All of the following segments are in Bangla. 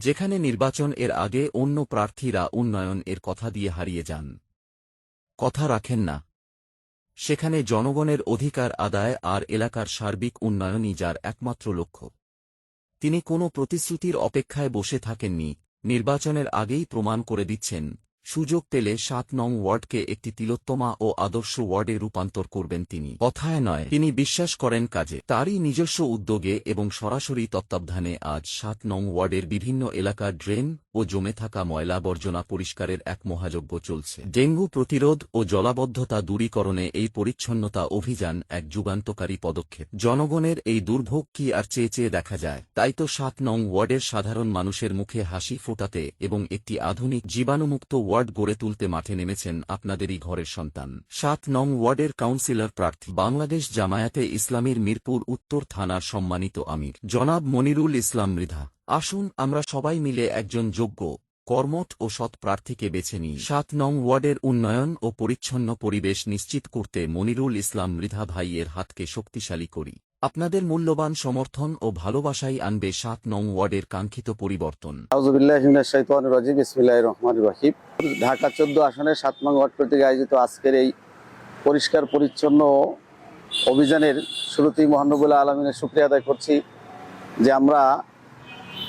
যেখানে নির্বাচন এর আগে অন্য প্রার্থীরা উন্নয়ন এর কথা দিয়ে হারিয়ে যান, কথা রাখেন না, সেখানে জনগণের অধিকার আদায় আর এলাকার সার্বিক উন্নয়নই যার একমাত্র লক্ষ্য। তিনি কোনো প্রতিশ্রুতির অপেক্ষায় বসে থাকেননি, নির্বাচনের আগেই প্রমাণ করে দিচ্ছেন সুযোগ পেলে ৭ নং ওয়ার্ডকে একটি তিলোত্তমা ও আদর্শ ওয়ার্ডে রূপান্তর করবেন তিনি। কথায় নয়, তিনি বিশ্বাস করেন কাজে। তারই নিজস্ব উদ্যোগে এবং সরাসরি তত্ত্বাবধানে আজ ৭ নং ওয়ার্ডের বিভিন্ন এলাকার ড্রেন ও জমে থাকা ময়লা বর্জনা পরিষ্কারের এক মহাযজ্ঞ চলছে। ডেঙ্গু প্রতিরোধ ও জলাবদ্ধতা দূরীকরণে এই পরিচ্ছন্নতা অভিযান এক যুগান্তকারী পদক্ষেপ। জনগণের এই দুর্ভোগ কি আর চেয়ে চেয়ে দেখা যায়? তাই তো ৭ নং ওয়ার্ডের সাধারণ মানুষের মুখে হাসি ফোটাতে এবং একটি আধুনিক জীবাণুমুক্ত ওয়ার্ড গড়ে তুলতে মাঠে নেমেছেন আপনাদেরই ঘরের সন্তান। ৭ নং ওয়ার্ডের কাউন্সিলর প্রার্থী বাংলাদেশ জামায়াতে ইসলামীর মিরপুর উত্তর থানার সম্মানিত আমির জনাব মনিরুল ইসলাম মৃধা। আসুন আমরা সবাই মিলে একজন যোগ্য, কর্মঠ ও সৎ প্রার্থীকে বেছে নিই। ৭ নং ওয়ার্ডের উন্নয়ন ও পরিচ্ছন্ন পরিবেশ নিশ্চিত করতে মনিরুল ইসলাম মৃধা ভাইয়ের হাতকে শক্তিশালী করি। আপনাদের মূল্যবান সমর্থন ও ভালোবাসাই আনবে ৭ নং ওয়ার্ডের কাঙ্ক্ষিত পরিবর্তন। আউযুবিল্লাহি মিনাশ শাইতানির রাজিম। বিসমিল্লাহির রহমানির রহিম। ঢাকা ১৪ আসনের ৭ নং ওয়ার্ড কর্তৃক আয়োজিত আজকের এই পরিষ্কার পরিচ্ছন্ন অভিযানের শুরুতেই মহান রব্বুল আলামিনের শুকরিয়া আদায় করছি যে আমরা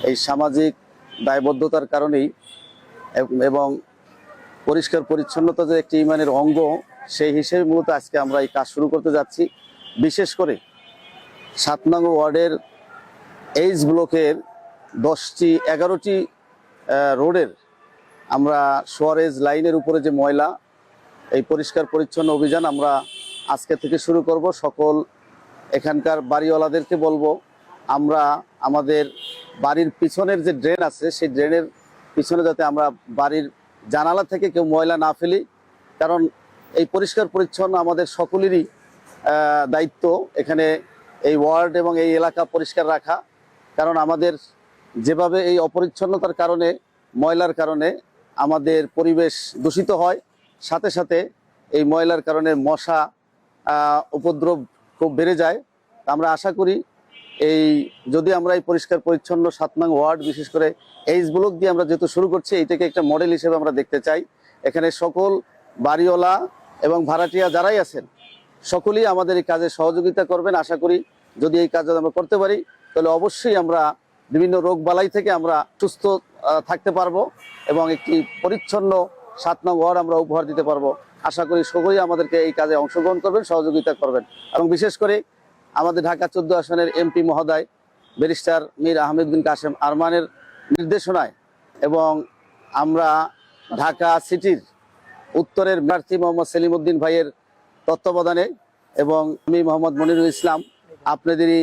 এই সামাজিক দায়বদ্ধতার কারণেই এবং পরিষ্কার পরিচ্ছন্নতা যে একটি ঈমানের অঙ্গ, সেই হিসেবে মূলত আজকে আমরা এই কাজ শুরু করতে যাচ্ছি। বিশেষ করে ৭ নং ওয়ার্ডের এইচ ব্লকের ১১টি রোডের আমরা সোয়ারেজ লাইনের উপরে যে ময়লা, এই পরিষ্কার পরিচ্ছন্ন অভিযান আমরা আজকে থেকে শুরু করব। সকল এখানকার বাড়িওয়ালাদেরকে বলবো, আমরা আমাদের বাড়ির পিছনের যে ড্রেন আছে, সেই ড্রেনের পিছনে যাতে আমরা বাড়ির জানালা থেকে কেউ ময়লা না ফেলি, কারণ এই পরিষ্কার পরিচ্ছন্ন আমাদের সকলেরই দায়িত্ব এখানে এই ওয়ার্ড এবং এই এলাকা পরিষ্কার রাখা। কারণ আমাদের যেভাবে এই অপরিচ্ছন্নতার কারণে, ময়লার কারণে আমাদের পরিবেশ দূষিত হয়, সাথে সাথে এই ময়লার কারণে মশা উপদ্রব খুব বেড়ে যায়। আমরা আশা করি যদি আমরা এই পরিষ্কার পরিচ্ছন্ন ৭ নং ওয়ার্ড, বিশেষ করে এইচ ব্লক দিয়ে আমরা যেহেতু শুরু করছি, এইটাকে একটা মডেল হিসেবে আমরা দেখতে চাই। এখানে সকল বাড়িওয়ালা এবং ভাড়াটিয়া যারাই আছেন সকলেই আমাদের এই কাজে সহযোগিতা করবেন। আশা করি যদি এই কাজ আমরা করতে পারি, তাহলে অবশ্যই আমরা বিভিন্ন রোগ বালাই থেকে আমরা সুস্থ থাকতে পারবো এবং একটি পরিচ্ছন্ন ৭ নং ওয়ার্ড আমরা উপহার দিতে পারবো। আশা করি সকলেই আমাদেরকে এই কাজে অংশগ্রহণ করবেন, সহযোগিতা করবেন। এবং বিশেষ করে আমাদের ঢাকা ১৪ আসনের এমপি মহোদয় ব্যারিস্টার মীর আহমেদ বিন কাসেম আরমানের নির্দেশনায় এবং আমরা ঢাকা সিটির উত্তরের প্রার্থী মোহাম্মদ সেলিম উদ্দিন ভাইয়ের তত্ত্বাবধানে এবং আমি মোহাম্মদ মনিরুল ইসলাম, আপনাদেরই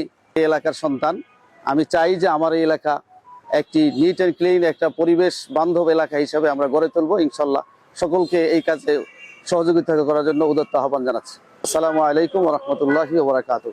এলাকার সন্তান, আমি চাই যে আমার এই এলাকা একটি নিট অ্যান্ড ক্লিন, একটা পরিবেশ বান্ধব এলাকা হিসাবে আমরা গড়ে তুলবো। ইনশাল্লাহ সকলকে এই কাজে সহযোগিতা করার জন্য উদাত্ত আহ্বান জানাচ্ছি। আসসালামু আলাইকুম ওয়া রাহমাতুল্লাহি ওয়া বারাকাতুহু।